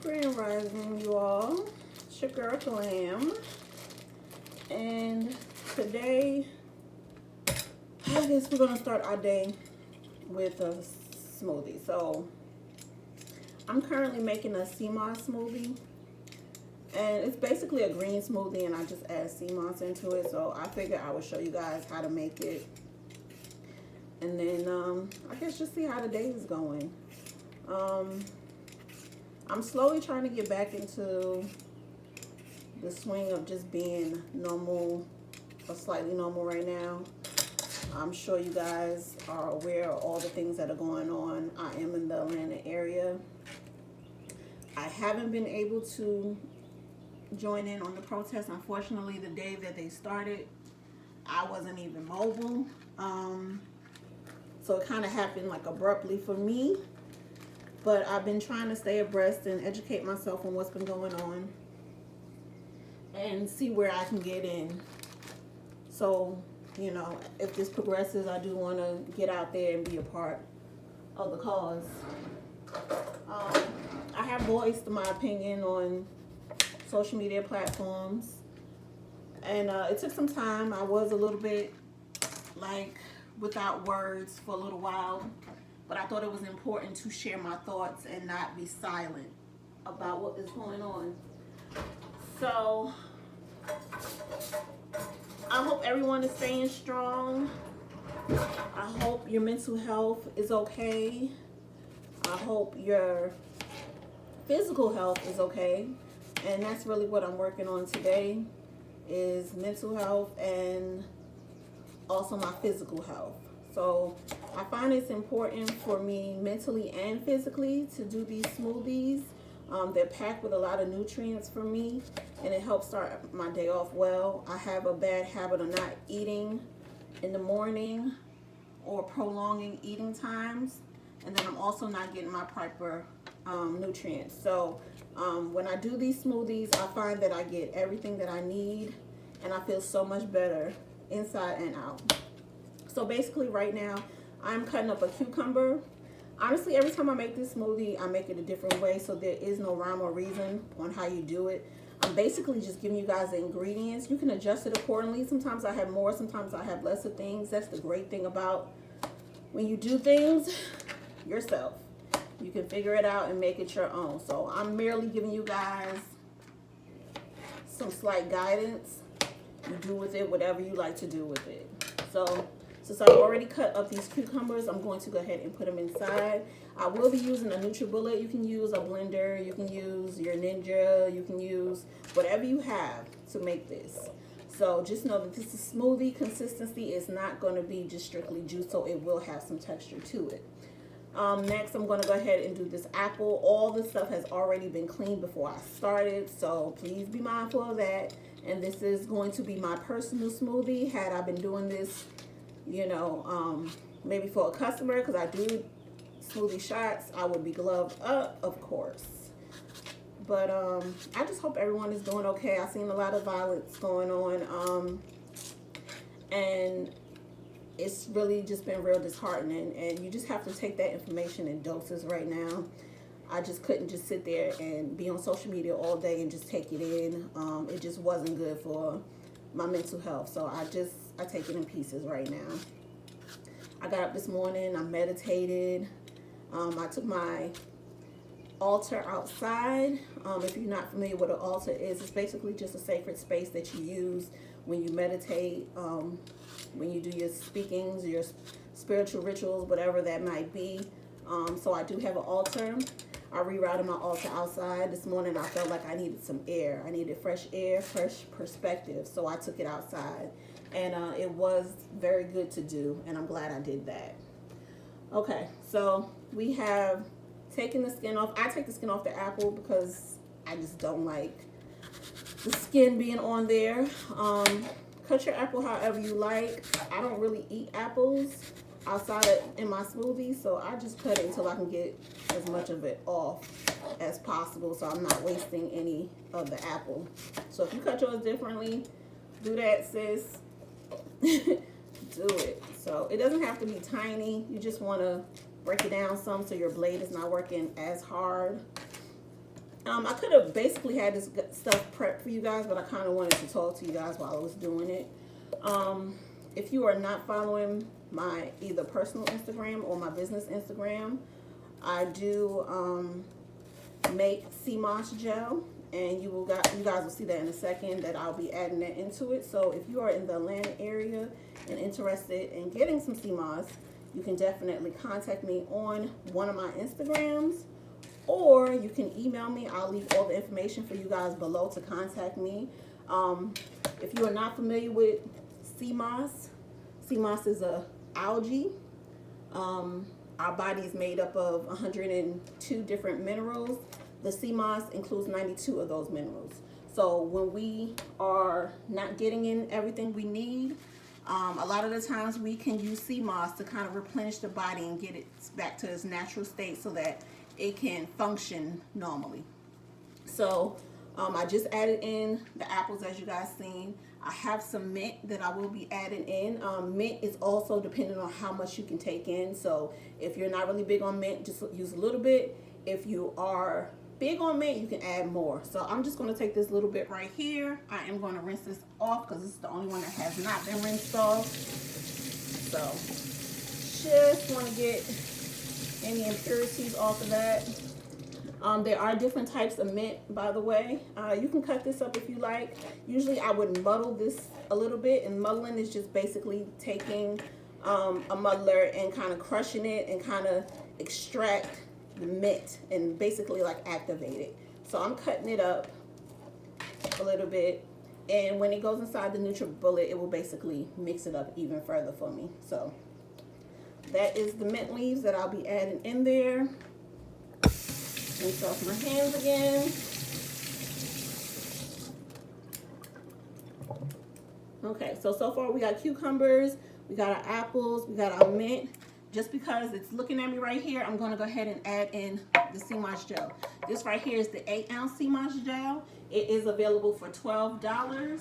Grand Rising, you all. It's your girl Glam, and today I guess we're gonna start our day with a smoothie. So I'm currently making a sea moss smoothie, and it's basically a green smoothie, and I just add sea moss into it. So I figured I would show you guys how to make it, and then I guess just see how the day is going. I'm slowly trying to get back into the swing of just being normal or slightly normal right now. I'm sure you guys are aware of all the things that are going on. I am in the Atlanta area. I haven't been able to join in on the protest. Unfortunately, the day that they started, I wasn't even mobile. So it kind of happened like abruptly for me. But I've been trying to stay abreast and educate myself on what's been going on and see where I can get in. So, you know, if this progresses, I do want to get out there and be a part of the cause. I have voiced my opinion on social media platforms, and it took some time. I was a little bit like without words for a little while, but I thought it was important to share my thoughts and not be silent about what is going on. So I hope everyone is staying strong. I hope your mental health is okay. I hope your physical health is okay. And that's really what I'm working on today, is mental health and also my physical health. So I find it's important for me mentally and physically to do these smoothies. They're packed with a lot of nutrients for me, and it helps start my day off well. I have a bad habit of not eating in the morning or prolonging eating times, and then I'm also not getting my proper nutrients. So when I do these smoothies, I find that I get everything that I need, and I feel so much better inside and out. So basically right now, I'm cutting up a cucumber. Honestly, every time I make this smoothie, I make it a different way, so there is no rhyme or reason on how you do it. I'm basically just giving you guys the ingredients. You can adjust it accordingly. Sometimes I have more, sometimes I have less of things. That's the great thing about when you do things yourself. You can figure it out and make it your own. So I'm merely giving you guys some slight guidance. You do with it whatever you like to do with it. So since I've already cut up these cucumbers, I'm going to go ahead and put them inside. I will be using a NutriBullet. You can use a blender. You can use your Ninja. You can use whatever you have to make this. So just know that this is smoothie consistency. Is not going to be just strictly juice, so it will have some texture to it. Next, I'm going to go ahead and do this apple. All this stuff has already been cleaned before I started, so please be mindful of that. And this is going to be my personal smoothie. Had I been doing this, you know, maybe for a customer, because I do smoothie shots, I would be gloved up, of course. But I just hope everyone is doing okay. I've seen a lot of violence going on, and it's really just been real disheartening, and you just have to take that information in doses right now. I just couldn't just sit there and be on social media all day and just take it in. It just wasn't good for my mental health, so I take it in pieces right now. I got up this morning, I meditated. I took my altar outside. If you're not familiar with what an altar is, it's basically just a sacred space that you use when you meditate, when you do your speakings, your spiritual rituals, whatever that might be. So I do have an altar. I rerouted my altar outside. This morning I felt like I needed some air. I needed fresh air, fresh perspective. So I took it outside. And it was very good to do. And I'm glad I did that. Okay, so we have taken the skin off. I take the skin off the apple because I just don't like the skin being on there. Cut your apple however you like. I don't really eat apples outside of in my smoothie, so I just cut it until I can get as much of it off as possible, so I'm not wasting any of the apple. So if you cut yours differently, do that, sis. Do it. So it doesn't have to be tiny. You just want to break it down some so your blade is not working as hard. I could have basically had this stuff prepped for you guys, but I kind of wanted to talk to you guys while I was doing it. If you are not following my either personal Instagram or my business Instagram, I do make sea moss gel, and you guys will see that in a second that I'll be adding that into it. So if you are in the Atlanta area and interested in getting some sea moss, you can definitely contact me on one of my Instagrams, or you can email me. I'll leave all the information for you guys below to contact me. If you are not familiar with sea moss is a algae. Our body is made up of 102 different minerals. The sea moss includes 92 of those minerals. So when we are not getting in everything we need, a lot of the times we can use sea moss to kind of replenish the body and get it back to its natural state so that it can function normally. So I just added in the apples, as you guys seen. I have some mint that I will be adding in. Mint is also dependent on how much you can take in. So if you're not really big on mint, just use a little bit. If you are big on mint, you can add more. So I'm just going to take this little bit right here. I am going to rinse this off because this is the only one that has not been rinsed off. So just want to get any impurities off of that. There are different types of mint, by the way. You can cut this up if you like. Usually I would muddle this a little bit, and muddling is just basically taking a muddler and kind of crushing it and kind of extract the mint and basically like activate it. So I'm cutting it up a little bit, and when it goes inside the NutriBullet, it will basically mix it up even further for me. So that is the mint leaves that I'll be adding in there. Rinse off my hands again. Okay, so far we got cucumbers, we got our apples, we got our mint. Just because it's looking at me right here, I'm going to go ahead and add in the sea moss gel. This right here is the 8-ounce sea moss gel. It is available for $12.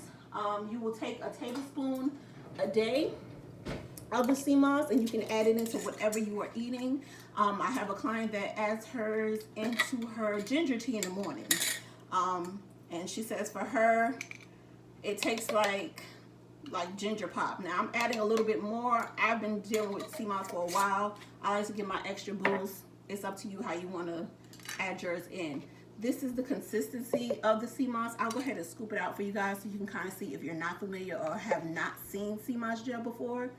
You will take a tablespoon a day of the sea moss, and you can add it into whatever you are eating. I have a client that adds hers into her ginger tea in the morning, and she says for her it tastes like ginger pop. Now I'm adding a little bit more. I've been dealing with sea moss for a while. I like to get my extra boost. It's up to you how you want to add yours in. This is the consistency of the sea moss. I'll go ahead and scoop it out for you guys so you can kind of see if you're not familiar or have not seen sea moss gel before.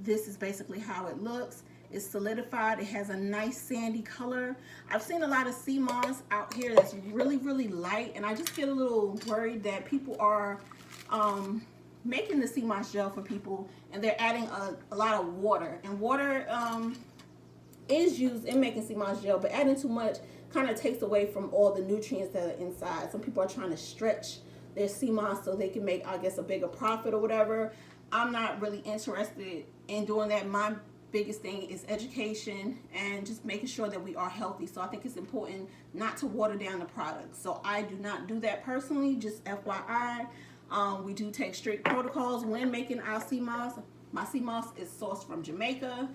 This is basically how it looks. It's solidified. It has a nice sandy color. I've seen a lot of sea moss out here that's really, really light, and I just get a little worried that people are making the sea moss gel for people, and they're adding a lot of water. And water is used in making sea moss gel, but adding too much kind of takes away from all the nutrients that are inside. Some people are trying to stretch their sea moss so they can make, I guess, a bigger profit or whatever. I'm not really interested in doing that. My biggest thing is education and just making sure that we are healthy. So I think it's important not to water down the product. So I do not do that personally, just FYI. We do take strict protocols when making our sea moss. My sea moss is sourced from Jamaica.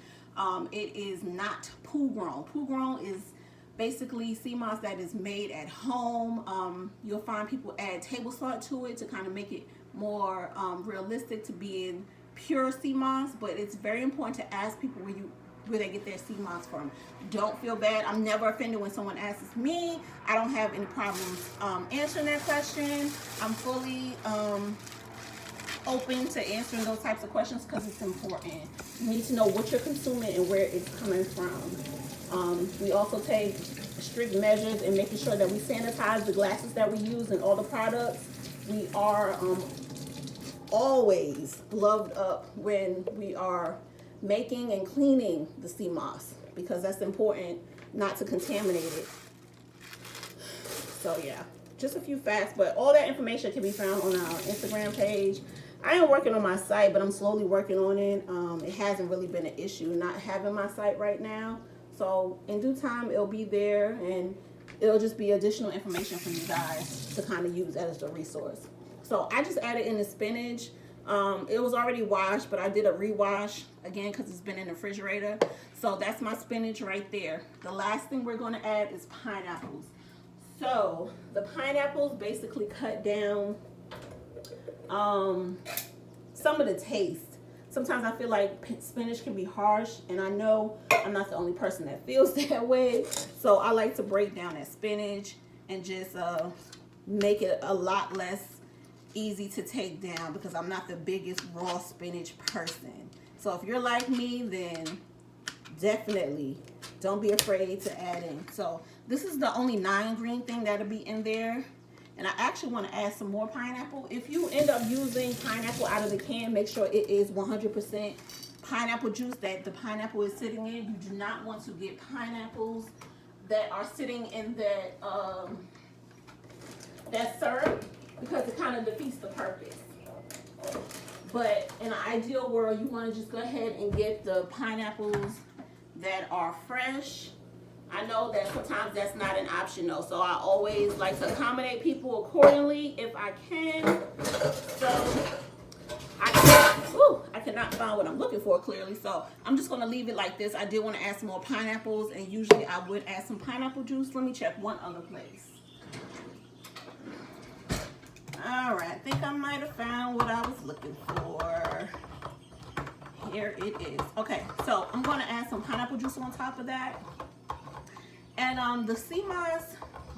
It is not pool grown. Pool grown is basically sea moss that is made at home. You'll find people add table salt to it to kind of make it more realistic to being pure sea moss, but it's very important to ask people where they get their sea moss from. Don't feel bad. I'm never offended when someone asks me. I don't have any problems answering that question. I'm fully open to answering those types of questions because it's important. You need to know what you're consuming and where it's coming from. We also take strict measures in making sure that we sanitize the glasses that we use in all the products. We are always gloved up when we are making and cleaning the sea moss because that's important not to contaminate it. So yeah, just a few facts, but all that information can be found on our Instagram page. I am working on my site, but I'm slowly working on it. It hasn't really been an issue not having my site right now. So in due time, it'll be there, and it'll just be additional information for you guys to kind of use as a resource. So I just added in the spinach. It was already washed, but I did a rewash again because it's been in the refrigerator. So that's my spinach right there. The last thing we're going to add is pineapples. So the pineapples basically cut down some of the taste. Sometimes I feel like spinach can be harsh, and I know I'm not the only person that feels that way. So I like to break down that spinach and just make it a lot less easy to take down, because I'm not the biggest raw spinach person. So if you're like me, then definitely don't be afraid to add in. So this is the only 9 green thing that'll be in there. And I actually want to add some more pineapple. If you end up using pineapple out of the can, make sure it is 100% pineapple juice that the pineapple is sitting in. You do not want to get pineapples that are sitting in that syrup, because it kind of defeats the purpose. But in an ideal world, you want to just go ahead and get the pineapples that are fresh. I know that sometimes that's not an option though, so I always like to accommodate people accordingly if I can. So I cannot find what I'm looking for clearly, so I'm just going to leave it like this. I did want to add some more pineapples, and usually I would add some pineapple juice. Let me check one other place. All right, I think I might have found what I was looking for. Here it is. Okay, so I'm going to add some pineapple juice on top of that. And the sea moss,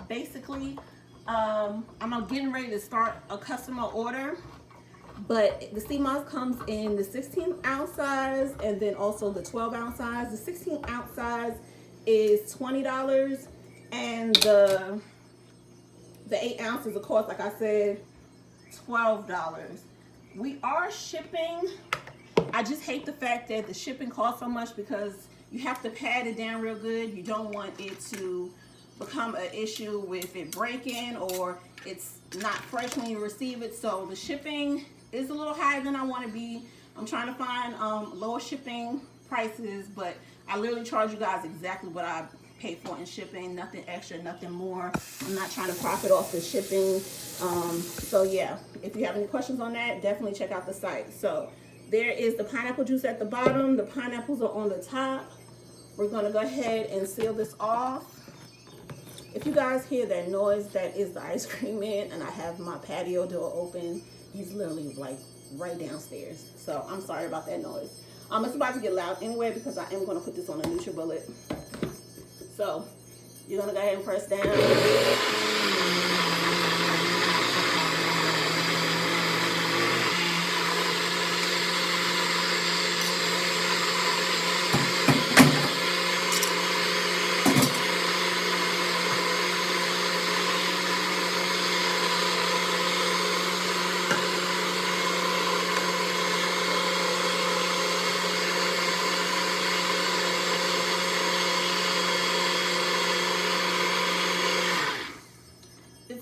basically, I'm getting ready to start a customer order. But the sea moss comes in the 16-ounce size and then also the 12-ounce size. The 16-ounce size is $20, and the 8 ounces, of course, like I said, $12. We are shipping. I just hate the fact that the shipping costs so much, because you have to pat it down real good. You don't want it to become an issue with it breaking, or it's not fresh when you receive it. So the shipping is a little higher than I want to be. I'm trying to find lower shipping prices, but I literally charge you guys exactly what I pay for in shipping. Nothing extra, nothing more. I'm not trying to profit off the shipping. So yeah, if you have any questions on that, definitely check out the site. So there is the pineapple juice at the bottom. The pineapples are on the top. We're going to go ahead and seal this off. If you guys hear that noise, that is the ice cream man, and I have my patio door open. He's literally like right downstairs. So I'm sorry about that noise. It's about to get loud anyway, because I am going to put this on a NutriBullet. So you're going to go ahead and press down.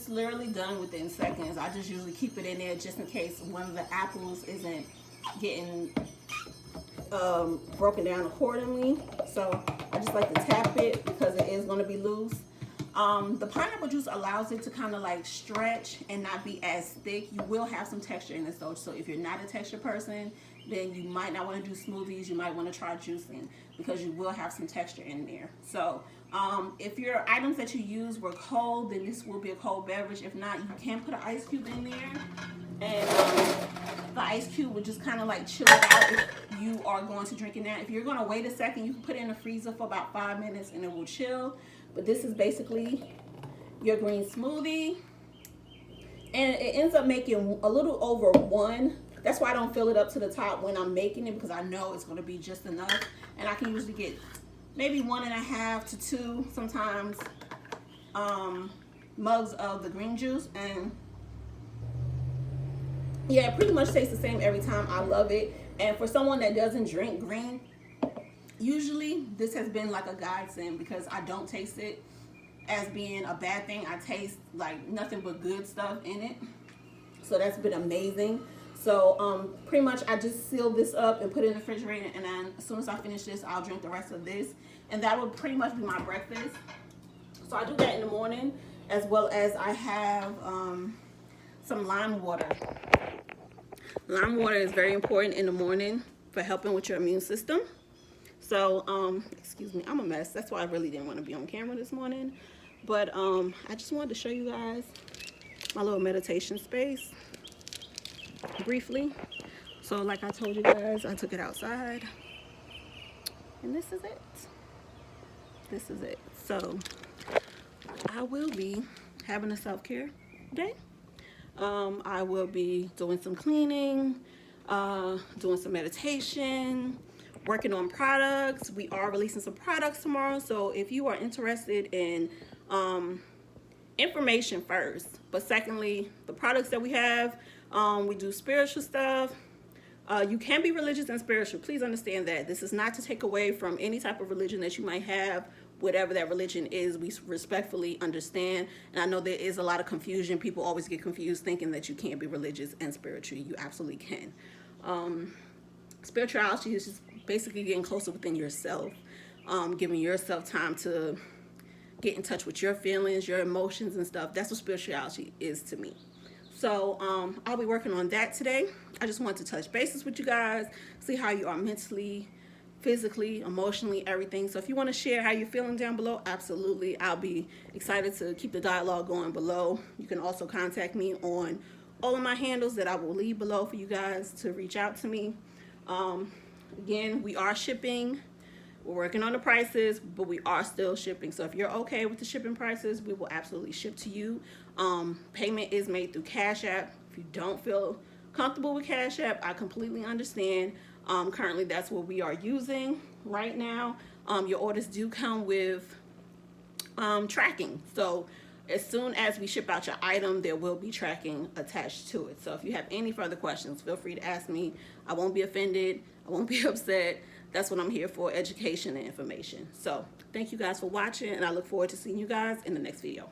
Literally done within seconds. I just usually keep it in there just in case one of the apples isn't getting broken down accordingly. So I just like to tap it, because it is going to be loose. The pineapple juice allows it to kind of like stretch and not be as thick. You will have some texture in this though, so if you're not a texture person, then you might not want to do smoothies. You might want to try juicing, because you will have some texture in there. So if your items that you use were cold, then this will be a cold beverage. If not, you can put an ice cube in there, and the ice cube would just kind of like chill it out if you are going to drink it now. If you're going to wait a second, you can put it in the freezer for about 5 minutes and it will chill. But this is basically your green smoothie, and it ends up making a little over 1. That's why I don't fill it up to the top when I'm making it, because I know it's going to be just enough. And I can usually get maybe 1.5 to 2 sometimes mugs of the green juice. And yeah, it pretty much tastes the same every time. I love it. And for someone that doesn't drink green, usually this has been like a godsend, because I don't taste it as being a bad thing. I taste like nothing but good stuff in it. So that's been amazing. So pretty much I just seal this up and put it in the refrigerator, and then as soon as I finish this, I'll drink the rest of this, and that will pretty much be my breakfast. So I do that in the morning, as well as I have some lime water. Lime water is very important in the morning for helping with your immune system. So excuse me, I'm a mess. That's why I really didn't want to be on camera this morning. But I just wanted to show you guys my little meditation space briefly. So like I told you guys, I took it outside, and this is it. This is it. So I will be having a self-care day. I will be doing some cleaning, doing some meditation, working on products. We are releasing some products tomorrow, so if you are interested in information first, but secondly, the products that we have, we do spiritual stuff. You can be religious and spiritual. Please understand that. This is not to take away from any type of religion that you might have. Whatever that religion is, we respectfully understand. And I know there is a lot of confusion. People always get confused thinking that you can't be religious and spiritual. You absolutely can. Spirituality is just basically getting closer within yourself, giving yourself time to get in touch with your feelings, your emotions and stuff. That's what spirituality is to me. So I'll be working on that today. I just want to touch bases with you guys, see how you are mentally, physically, emotionally, everything. So if you want to share how you're feeling down below, absolutely. I'll be excited to keep the dialogue going below. You can also contact me on all of my handles that I will leave below for you guys to reach out to me. Again, we are shipping. We're working on the prices, but we are still shipping. So if you're okay with the shipping prices, we will absolutely ship to you. Payment is made through Cash App. If you don't feel comfortable with Cash App, I completely understand. Currently, that's what we are using right now. Your orders do come with tracking. So as soon as we ship out your item, there will be tracking attached to it. So if you have any further questions, feel free to ask me. I won't be offended. I won't be upset. That's what I'm here for, education and information. So thank you guys for watching, and I look forward to seeing you guys in the next video.